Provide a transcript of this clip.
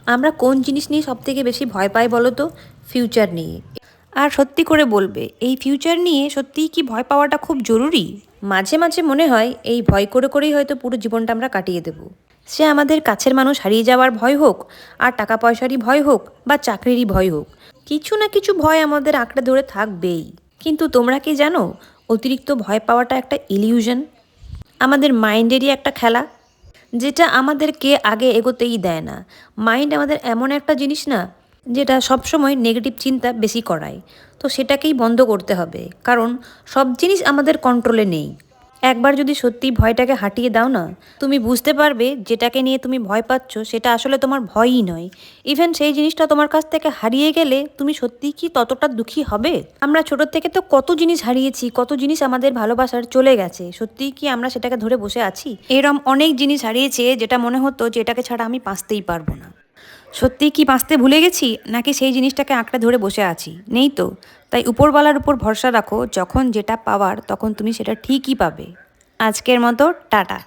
আমরা কোন জিনিস নিয়ে সবথেকে বেশি ভয় পাই বলো তো? ফিউচার নিয়ে। আর সত্যি করে বলবে, এই ফিউচার নিয়ে সত্যিই কি ভয় পাওয়াটা খুব জরুরি? মাঝে মাঝে মনে হয় এই ভয় করে করেই হয়তো পুরো জীবনটা আমরা কাটিয়ে দেব। সে আমাদের কাছের মানুষ হারিয়ে যাওয়ার ভয় হোক, আর টাকা পয়সারই ভয় হোক, বা চাকরিরই ভয় হোক, কিছু না কিছু ভয় আমাদের আঁকড়ে ধরে থাকবেই। কিন্তু তোমরা কি জানো, অতিরিক্ত ভয় পাওয়াটা একটা ইলিউশন, আমাদের মাইন্ডেরই একটা খেলা, যেটা আমাদেরকে আগে এগোতেই দেয় না। মাইন্ড আমাদের এমন একটা জিনিস না, যেটা সবসময় নেগেটিভ চিন্তা বেশি করায়। তো সেটাকেই বন্ধ করতে হবে, কারণ সব জিনিস আমাদের কন্ট্রোলে নেই। একবার যদি সত্যি ভয়টাকে হাঁটিয়ে দাও না, তুমি বুঝতে পারবে যেটাকে নিয়ে তুমি ভয় পাচ্ছ সেটা আসলে তোমার ভয়ই নয়। ইভেন সেই জিনিসটা তোমার কাছ থেকে হারিয়ে গেলে তুমি সত্যিই কি ততটা দুঃখী হবে? আমরা ছোট থেকে তো কত জিনিস হারিয়েছি, কত জিনিস আমাদের ভালোবাসার চলে গেছে, সত্যিই কি আমরা সেটাকে ধরে বসে আছি? এরম অনেক জিনিস হারিয়েছে যেটা মনে হতো যে এটাকে ছাড়া আমি বাঁচতেই পারবো না। সত্যিই কি বাঁচতে ভুলে গেছি, নাকি সেই জিনিসটাকে আঁকড়ে ধরে বসে আছি? নেই তো। তাই উপরওয়ালার উপর ভরসা রাখো, যখন যেটা পাওয়ার তখন তুমি সেটা ঠিকই পাবে। আজকের মতো টাটা।